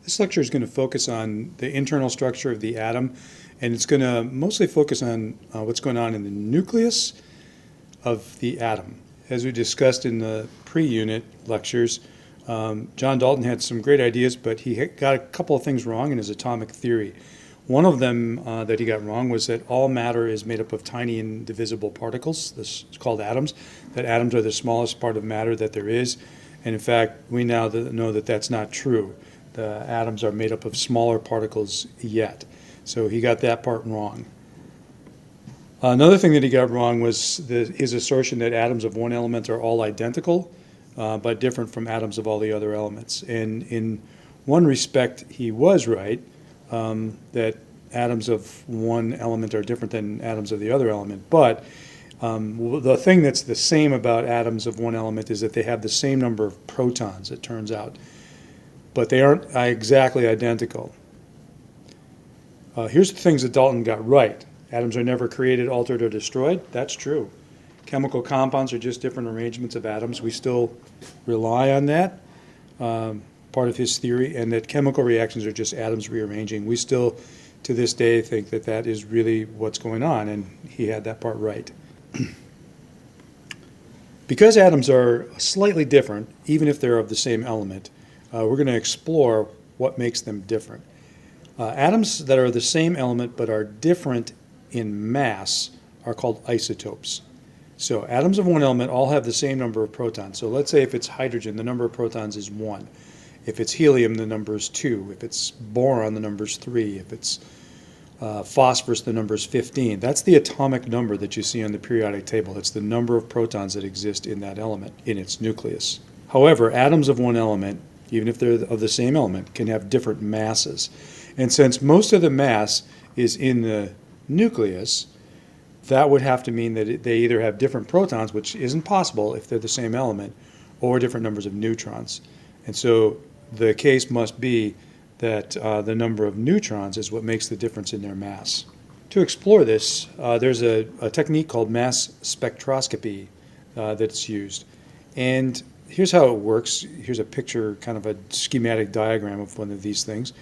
This lecture is going to focus on the internal structure of the atom, and it's going to mostly focus on what's going on in the nucleus of the atom. As we discussed in the pre-unit lectures, John Dalton had some great ideas, but he got a couple of things wrong in his atomic theory. One of them that he got wrong was that all matter is made up of tiny indivisible particles. This is called atoms, that atoms are the smallest part of matter that there is. And in fact, we now know that that's not true. The atoms are made up of smaller particles yet. So he got that part wrong. Another thing that he got wrong was his assertion that atoms of one element are all identical, but different from atoms of all the other elements. And in one respect, he was right, that atoms of one element are different than atoms of the other element. But the thing that's the same about atoms of one element is that they have the same number of protons, it turns out. But they aren't exactly identical. Here's the things that Dalton got right. Atoms are never created, altered, or destroyed. That's true. Chemical compounds are just different arrangements of atoms. We still rely on that, part of his theory, and that chemical reactions are just atoms rearranging. We still, to this day, think that that is really what's going on, and he had that part right. Because atoms are slightly different, even if they're of the same element, we're going to explore what makes them different. Atoms that are the same element but are different in mass are called isotopes. So atoms of one element all have the same number of protons. So let's say if it's hydrogen, the number of protons is 1. If it's helium, the number is 2. If it's boron, the number is 3. If it's phosphorus, the number is 15. That's the atomic number that you see on the periodic table. It's the number of protons that exist in that element, in its nucleus. However, atoms of one element, even if they're of the same element, can have different masses. And since most of the mass is in the nucleus, that would have to mean that they either have different protons, which isn't possible if they're the same element, or different numbers of neutrons. And so the case must be that the number of neutrons is what makes the difference in their mass. To explore this, there's a technique called mass spectroscopy that's used. And here's how it works. Here's a picture, kind of a schematic diagram of one of these things.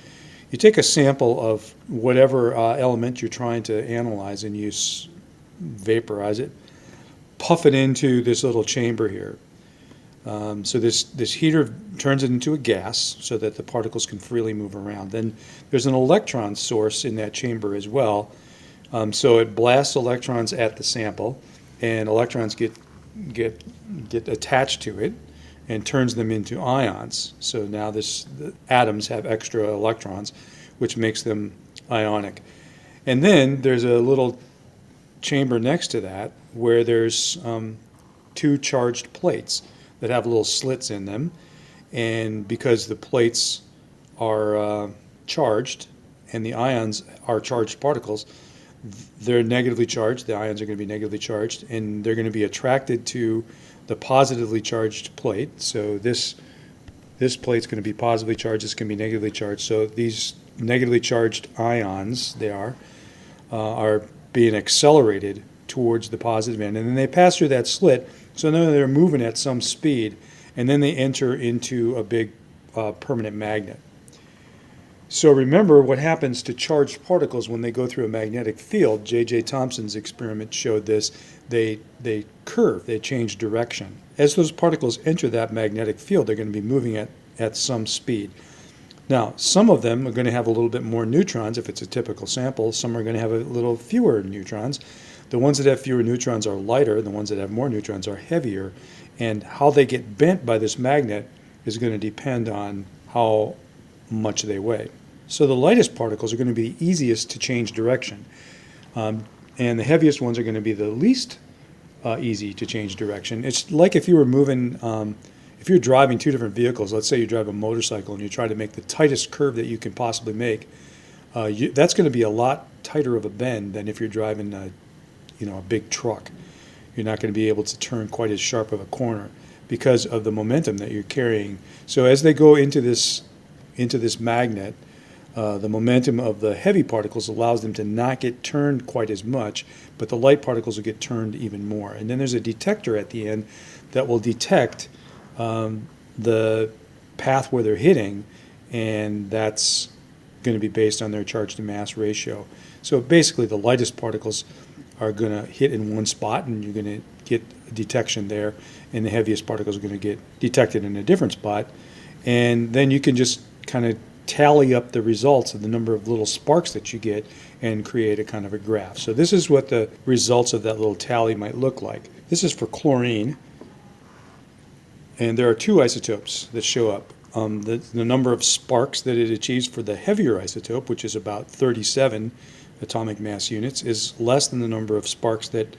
You take a sample of whatever element you're trying to analyze and you vaporize it, puff it into this little chamber here. So this heater turns it into a gas so that the particles can freely move around. Then there's an electron source in that chamber as well. So it blasts electrons at the sample, and electrons get attached to it and turns them into ions. So now the atoms have extra electrons, which makes them ionic. And then there's a little chamber next to that where there's 2 charged plates that have little slits in them. And because the plates are charged and the ions are charged particles, they're negatively charged. The ions are going to be negatively charged, and they're going to be attracted to the positively charged plate. So this plate's going to be positively charged, this can be negatively charged. So these negatively charged ions, they are being accelerated towards the positive end. And then they pass through that slit, so now they're moving at some speed, and then they enter into a big permanent magnet. So remember what happens to charged particles when they go through a magnetic field. J.J. Thomson's experiment showed this. They curve, they change direction. As those particles enter that magnetic field, they're going to be moving at some speed. Now, some of them are going to have a little bit more neutrons if it's a typical sample. Some are going to have a little fewer neutrons. The ones that have fewer neutrons are lighter. The ones that have more neutrons are heavier. And how they get bent by this magnet is going to depend on how much they weigh. So the lightest particles are going to be the easiest to change direction. And the heaviest ones are going to be the least easy to change direction. It's like if you were moving, if you're driving 2 different vehicles, let's say you drive a motorcycle and you try to make the tightest curve that you can possibly make, that's going to be a lot tighter of a bend than if you're driving a big truck. You're not going to be able to turn quite as sharp of a corner because of the momentum that you're carrying. So as they go into this magnet, the momentum of the heavy particles allows them to not get turned quite as much, but the light particles will get turned even more. And then there's a detector at the end that will detect the path where they're hitting and that's going to be based on their charge to mass ratio. So basically the lightest particles are going to hit in one spot, and you're going to get detection there, and the heaviest particles are going to get detected in a different spot. And then you can just kind of tally up the results of the number of little sparks that you get and create a kind of a graph. So this is what the results of that little tally might look like. This is for chlorine, and there are two isotopes that show up. The number of sparks that it achieves for the heavier isotope, which is about 37 atomic mass units, is less than the number of sparks that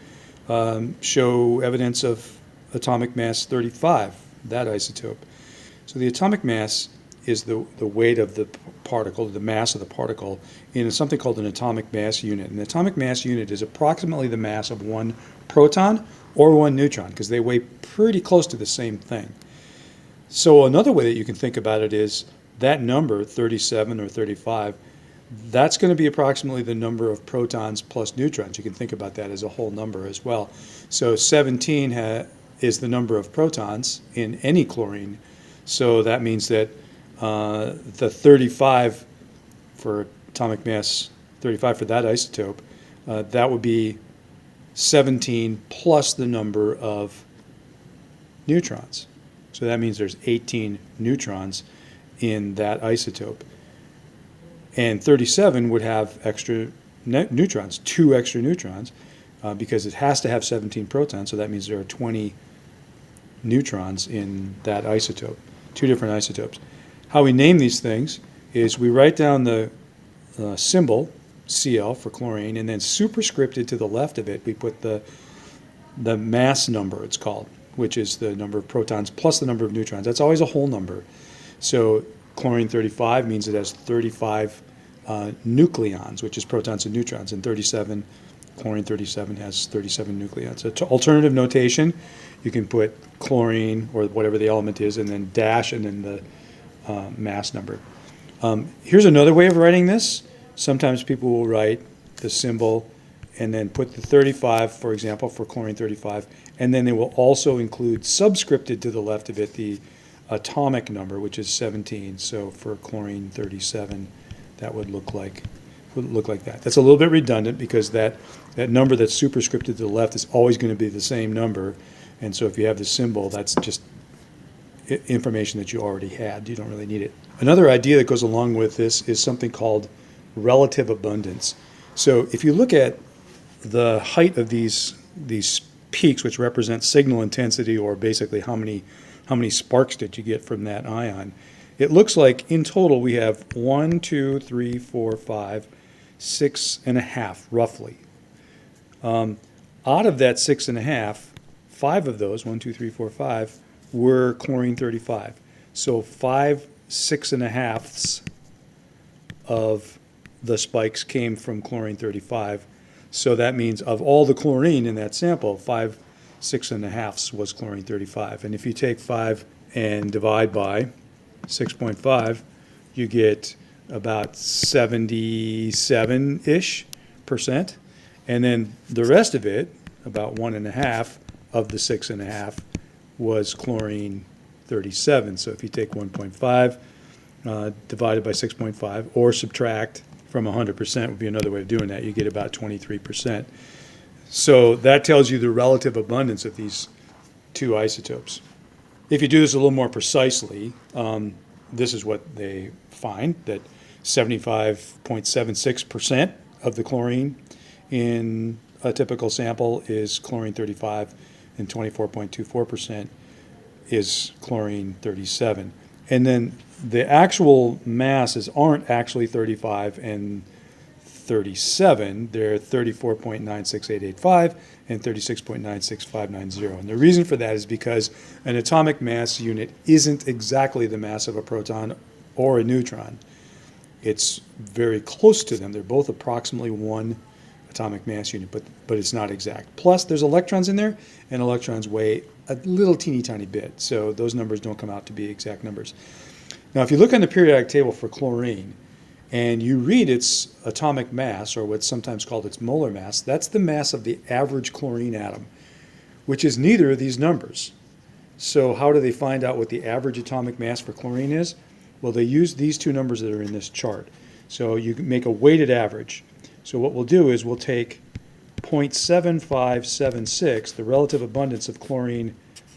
show evidence of atomic mass 35, that isotope. So the atomic mass is the weight of the particle, the mass of the particle, in something called an atomic mass unit. And the atomic mass unit is approximately the mass of one proton or one neutron, because they weigh pretty close to the same thing. So another way that you can think about it is that number, 37 or 35, that's going to be approximately the number of protons plus neutrons. You can think about that as a whole number as well. So 17 is the number of protons in any chlorine. So that means that the 35 for atomic mass 35 for that isotope, that would be 17 plus the number of neutrons. So that means there's 18 neutrons in that isotope. And 37 would have extra neutrons, 2 extra neutrons, because it has to have 17 protons, so that means there are 20 neutrons in that isotope, 2 different isotopes. How we name these things is we write down the symbol, Cl for chlorine, and then superscripted to the left of it, we put the mass number, it's called, which is the number of protons plus the number of neutrons. That's always a whole number. So chlorine 35 means it has 35 nucleons, which is protons and neutrons, and chlorine 37 has 37 nucleons. So to alternative notation, you can put chlorine, or whatever the element is, and then dash, and then the mass number. Here's another way of writing this. Sometimes people will write the symbol and then put the 35, for example, for chlorine 35, and then they will also include subscripted to the left of it the atomic number, which is 17. So for chlorine 37, that would look like that. That's a little bit redundant, because that number that's superscripted to the left is always going to be the same number, and so if you have the symbol, that's just information that you already had. You don't really need it. Another idea that goes along with this is something called relative abundance. So if you look at the height of these peaks, which represent signal intensity, or basically how many sparks did you get from that ion, it looks like in total we have 1, 2, 3, 4, 5, 6.5 roughly. Out of that 6.5, 5 of those, 1, 2, 3, 4, 5, were chlorine 35. So 5 6.5ths of the spikes came from chlorine 35. So that means of all the chlorine in that sample, 5 6.5ths was chlorine 35. And if you take 5 and divide by 6.5, you get about 77-ish%. And then the rest of it, about 1.5 of the 6.5, was chlorine 37. So if you take 1.5 divided by 6.5, or subtract from 100% would be another way of doing that, you get about 23%. So that tells you the relative abundance of these two isotopes. If you do this a little more precisely, this is what they find, that 75.76% of the chlorine in a typical sample is chlorine 35, and 24.24% is chlorine 37. And then the actual masses aren't actually 35 and 37. They're 34.96885 and 36.96590. And the reason for that is because an atomic mass unit isn't exactly the mass of a proton or a neutron. It's very close to them. They're both approximately 1 atomic mass unit, but it's not exact. Plus, there's electrons in there, and electrons weigh a little teeny tiny bit, so those numbers don't come out to be exact numbers. Now, if you look on the periodic table for chlorine, and you read its atomic mass, or what's sometimes called its molar mass, that's the mass of the average chlorine atom, which is neither of these numbers. So how do they find out what the average atomic mass for chlorine is? Well, they use these two numbers that are in this chart. So you can make a weighted average. So what we'll do is we'll take 0.7576, the relative abundance of chlorine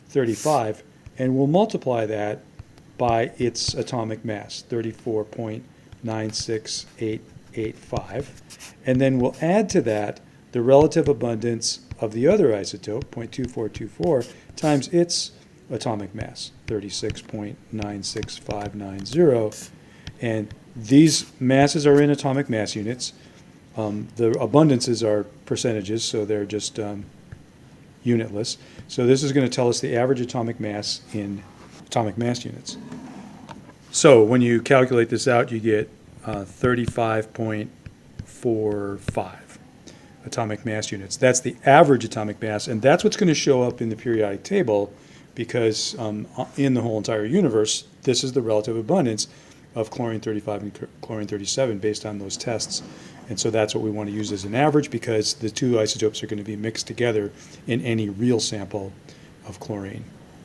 35, and we'll multiply that by its atomic mass, 34.96885. And then we'll add to that the relative abundance of the other isotope, 0.2424, times its atomic mass, 36.96590. And these masses are in atomic mass units. The abundances are percentages, so they're just unitless. So this is going to tell us the average atomic mass in atomic mass units. So when you calculate this out, you get 35.45 atomic mass units. That's the average atomic mass, and that's what's going to show up in the periodic table, because in the whole entire universe, this is the relative abundance of chlorine 35 and chlorine 37 based on those tests. And so that's what we want to use as an average, because the two isotopes are going to be mixed together in any real sample of chlorine.